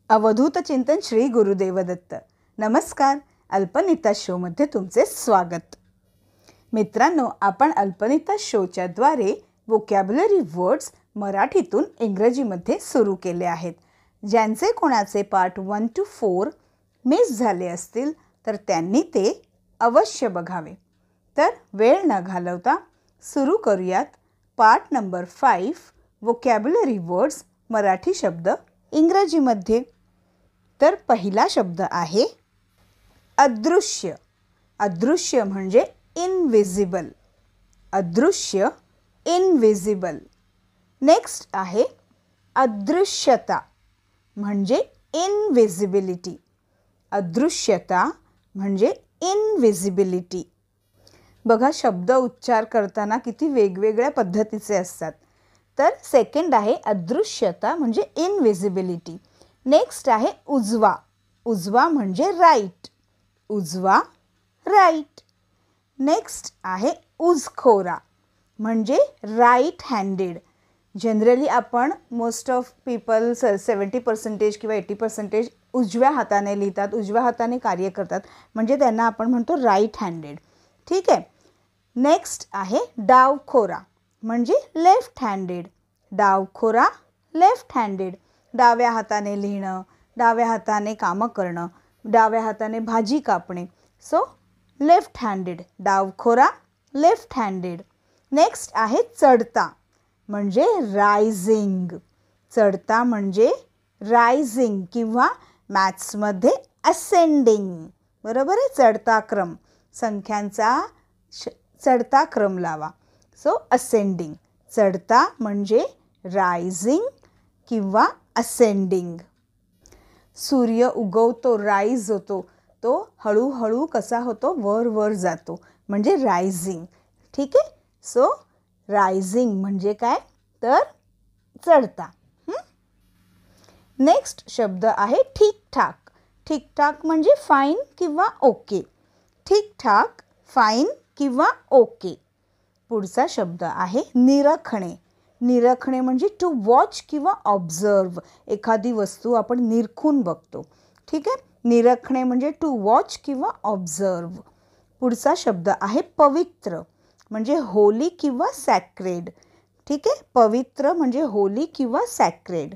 अवधूत चिंतन श्री गुरुदेव दत्त. नमस्कार. अल्पनिता शोमध्ये तुमचे स्वागत. मित्रांनो, आपण अल्पनिता शोच्या द्वारे वोकॅब्युलरी वर्ड्स मराठीतून इंग्रजीमध्ये सुरू केले आहेत. ज्यांचे कोणाचे पार्ट 1 to 4 मिस झाले असतील तर त्यांनी ते अवश्य बघावे. तर वेळ न घालवता सुरू करूयात part number 5 vocabulary words Marathi शब्द इंग्रजीमध्ये. तर पहिला शब्द आहे अदृश्य. अदृश्य म्हणजे इनविजिबल. अदृश्य, इनविजिबल. नेक्स्ट आहे अदृश्यता म्हणजे इनविजिबिलिटी. अदृश्यता म्हणजे इनविजिबिलिटी. बघा, शब्द उच्चार करताना किती वेगवेगळ्या पद्धतीचे असतात. तर सेकंड आहे अदृश्यता म्हणजे इनविजिबिलिटी. नेक्स्ट आहे उजवा. उजवा म्हणजे राईट. उजवा, राईट. नेक्स्ट आहे उजखोरा म्हणजे राईट हँडेड. जनरली आपण मोस्ट ऑफ पीपल 70% किंवा 80% उजव्या हाताने लिहितात, उजव्या हाताने कार्य करतात, म्हणजे त्यांना आपण म्हणतो राईट हँडेड. ठीक आहे. नेक्स्ट आहे डावखोरा म्हणजे लेफ्ट हँडेड. डावखोरा, लेफ्ट हँडेड. डाव्या हाताने लिहिणं, डाव्या हाताने कामं करणं, डाव्या हाताने भाजी कापणे. So left handed. डावखोरा, लेफ्ट हँडेड. नेक्स्ट आहे चढता म्हणजे रायझिंग. चढता म्हणजे रायझिंग किंवा मॅथ्समध्ये असेंडिंग. बरोबर आहे. चढता क्रम, संख्यांचा चढता क्रम लावा. So ascending. चढता म्हणजे रायझिंग किंवा असेंडिंग. सूर्य उगवतो, राईज होतो, तो हळूहळू कसा होतो, वर वर जातो, म्हणजे रायझिंग. ठीक आहे. सो रायझिंग म्हणजे काय, तर चढता. नेक्स्ट शब्द आहे ठीकठाक. ठीकठाक म्हणजे फाईन किंवा ओके. ठीकठाक, फाईन किंवा ओके. पुढचा शब्द आहे निरखणे. निरखणे म्हणजे टू वॉच किंवा ऑब्झर्व. एखादी वस्तू आपण निरखून बघतो. ठीक आहे. निरखणे म्हणजे टू वॉच किंवा ऑब्झर्व. पुढचा शब्द आहे पवित्र म्हणजे होली किंवा सॅक्रेड. ठीक आहे. पवित्र म्हणजे होली किंवा सॅक्रेड.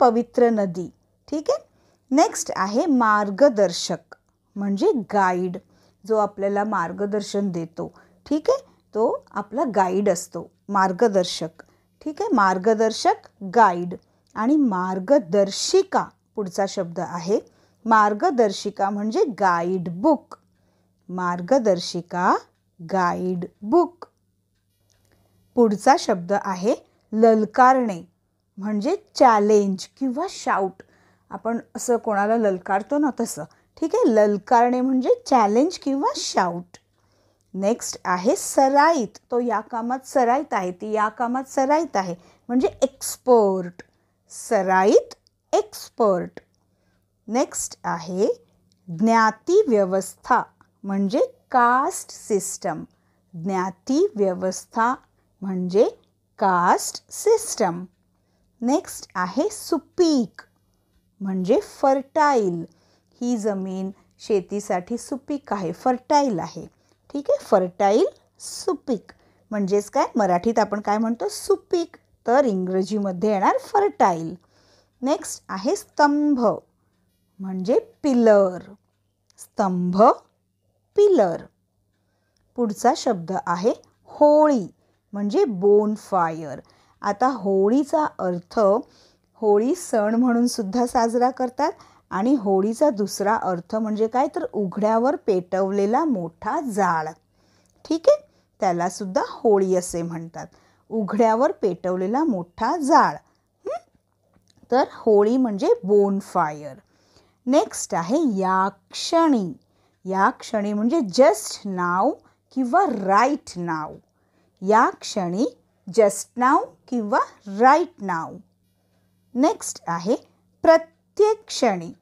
पवित्र नदी. ठीक आहे. नेक्स्ट आहे मार्गदर्शक म्हणजे गाईड. जो आपल्याला मार्गदर्शन देतो. ठीक आहे. तो आपला गाईड असतो, मार्गदर्शक. ठीक आहे. मार्गदर्शक, गाईड. आणि मार्गदर्शिका पुढचा शब्द आहे. मार्गदर्शिका म्हणजे गाईड बुक. मार्गदर्शिका, गाईड बुक. पुढचा शब्द आहे ललकारणे म्हणजे चॅलेंज किंवा शाऊट. आपण असं कोणाला ललकारतो ना, तसं. ठीक आहे. ललकारणे म्हणजे चॅलेंज किंवा शाऊट. नेक्स्ट आहे सराईत. तो या कामात सराईत आहे, ती या कामात सराईत आहे, म्हणजे एक्सपर्ट. सराईत, एक्सपर्ट. नेक्स्ट आहे ज्ञाती व्यवस्था म्हणजे कास्ट सिस्टम. ज्ञाती व्यवस्था म्हणजे कास्ट सिस्टम. नेक्स्ट आहे सुपीक म्हणजे फर्टाईल. ही जमीन शेतीसाठी सुपीक आहे, फर्टाईल आहे. ठीक आहे. फर्टाईल, सुपीक. म्हणजेच काय, मराठीत आपण काय म्हणतो, सुपीक, तर इंग्रजीमध्ये येणार फर्टाईल. नेक्स्ट आहे स्तंभ म्हणजे पिलर. स्तंभ, पिलर. पुढचा शब्द आहे होळी म्हणजे बोनफायर. आता होळीचा अर्थ, होळी सण म्हणून सुद्धा साजरा करतात. आणि होळीचा दुसरा अर्थ म्हणजे काय, तर उघड्यावर पेटवलेला मोठा जाळ. ठीक आहे. त्याला सुद्धा होळी असे म्हणतात. उघड्यावर पेटवलेला मोठा जाळ. तर होळी म्हणजे बोनफायर. नेक्स्ट आहे या क्षणी. या क्षणी म्हणजे जस्ट नाव किंवा राईट नाव. या क्षणी, जस्ट नाव किंवा राईट नाव. नेक्स्ट आहे प्रत्येक क्षणी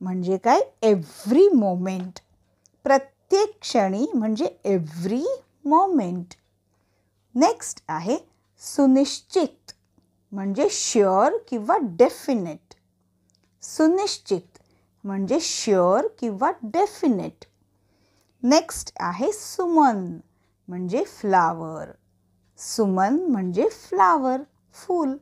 म्हणजे काय, एव्हरी मोमेंट. प्रत्येक क्षणी म्हणजे एव्हरी मोमेंट. नेक्स्ट आहे सुनिश्चित म्हणजे श्युअर किंवा डेफिनेट. सुनिश्चित म्हणजे शुअर किंवा डेफिनेट. नेक्स्ट आहे सुमन म्हणजे फ्लावर. सुमन म्हणजे फ्लावर, फूल.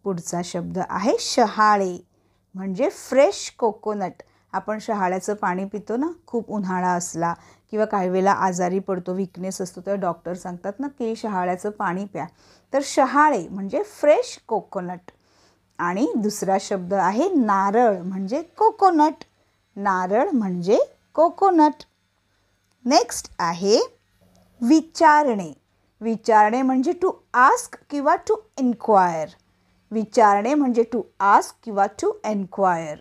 पुढचा शब्द आहे शहाळे म्हणजे फ्रेश कोकोनट. आपण शहाळ्याचं पाणी पितो ना, खूप उन्हाळा असला किंवा काही वेळेला आजारी पडतो, विकनेस असतो, तर डॉक्टर सांगतात ना की शहाळ्याचं पाणी प्या. तर शहाळे म्हणजे फ्रेश कोकोनट. आणि दुसरा शब्द आहे नारळ म्हणजे कोकोनट. नारळ म्हणजे कोकोनट. नेक्स्ट आहे विचारणे. विचारणे म्हणजे टू आस्क किंवा टू एन्क्वायर. विचारणे म्हणजे टू आस्क किंवा टू एन्क्वायर.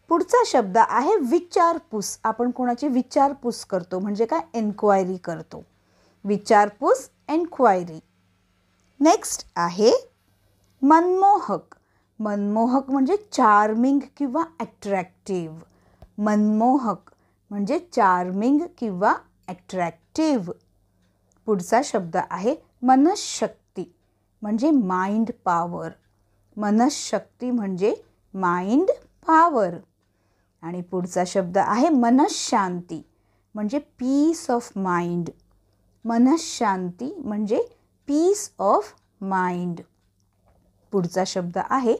पुढचा शब्द आहे विचारपूस. आपण कोणाची विचारपूस करतो म्हणजे काय, एन्क्वायरी करतो. विचारपूस, एन्क्वायरी. नेक्स्ट आहे मनमोहक. मनमोहक म्हणजे चार्मिंग किंवा अट्रॅक्टिव्ह. मनमोहक म्हणजे चार्मिंग किंवा अट्रॅक्टिव्ह. पुढचा शब्द आहे मनशक्ती म्हणजे माइंड पॉवर. मनशक्ती म्हणजे माइंड पॉवर. आणि पुढचा शब्द आहे मनशांती म्हणजे पीस ऑफ माइंड. मनशांती म्हणजे पीस ऑफ माइंड. पुढचा शब्द आहे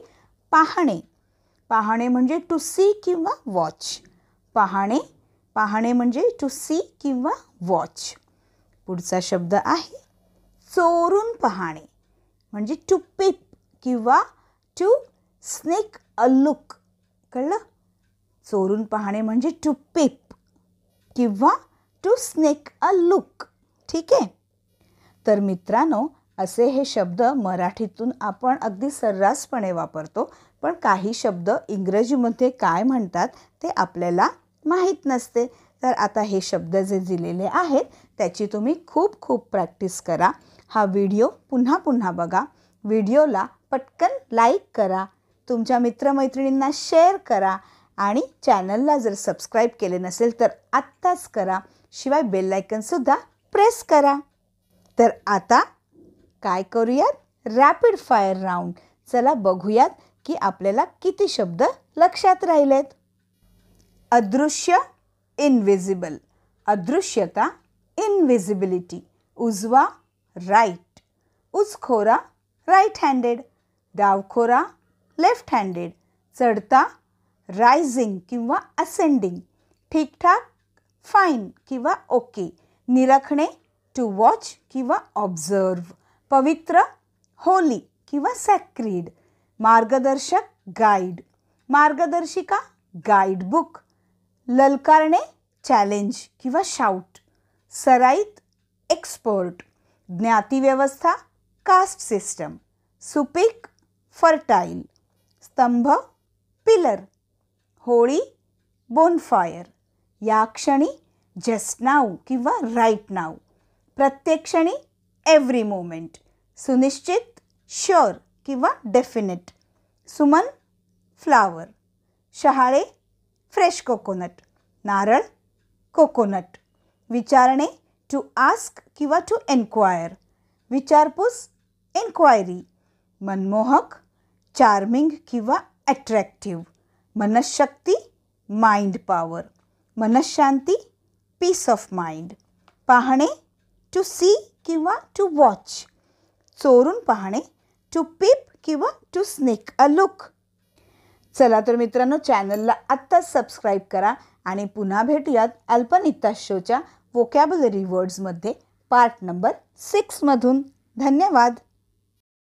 पाहणे. पाहणे म्हणजे टू सी किंवा वॉच. पाहणे, पाहणे म्हणजे टू सी किंवा वॉच. पुढचा शब्द आहे चोरून पाहणे म्हणजे टू पिप किंवा टू स्नेक अ लुक. कळलं? चोरून पाहणे म्हणजे टू पिप किंवा टू स्नेक अ लुक. ठीक आहे. तर मित्रांनो, असे हे शब्द मराठीतून आपण अगदी सर्रासपणे वापरतो, पण काही शब्द इंग्रजीमध्ये काय म्हणतात ते आपल्याला माहीत नसते. तर आता हे शब्द जे दिलेले आहेत त्याची तुम्ही खूप खूप प्रॅक्टिस करा. हा व्हिडिओ पुन्हा पुन्हा बघा. व्हिडिओला पटकन लाईक करा, तुमच्या मित्रमैत्रिणींना शेअर करा आणि चॅनलला जर सबस्क्राईब केले नसेल तर आत्ताच करा. शिवाय बेल आयकॉनसुद्धा प्रेस करा. तर आता काय करूयात, रॅपिड फायर राऊंड. चला बघूयात की आपल्याला किती शब्द लक्षात राहिलेत. अदृश्य, इनविजिबल. अदृश्यता, इनविजिबिलिटी. उजवा, राईट. उचखोरा, राईट हँडेड. डावखोरा, लेफ्ट हँडेड. चढता, रायझिंग किंवा असेंडिंग. ठीकठाक, फाईन किंवा ओके. निरखणे, टू वॉच किंवा ऑब्झर्व. पवित्र, होली किंवा सॅक्रीड. मार्गदर्शक, गाईड. मार्गदर्शिका, गाईडबुक. ललकारणे, चॅलेंज किंवा शाऊट. सराईत, एक्सपर्ट. ज्ञातिव्यवस्था, कास्ट सिस्टम. सुपीक, फर्टाईल. स्तंभ, पिलर. होळी, बोनफायर. या क्षणी, जस्ट नाऊ किंवा राईट नाऊ. प्रत्येक क्षणी, एव्हरी मोमेंट. सुनिश्चित, शुअर किंवा डेफिनेट. सुमन, फ्लावर. शहाळे, फ्रेश कोकोनट. नारळ, कोकोनट. विचारणे, टू आस्क किंवा टू एन्क्वायर. विचारपूस, एन्क्वायरी. मनमोहक, चार्मिंग किंवा अट्रॅक्टिव्ह. मनशक्ती, माइंड पॉवर. मनशांती, पीस ऑफ माइंड. पाहणे, टू सी किंवा टू वॉच. चोरून पाहणे, टू पिप किंवा टू स्नेक अ लुक. चला तर मित्रांनो, चॅनलला आत्ताच सबस्क्राईब करा आणि पुन्हा भेटूयात अल्पनिता शोच्या व्होकॅब्युलरी वर्ड्समध्ये पार्ट नंबर 6 मधून. धन्यवाद.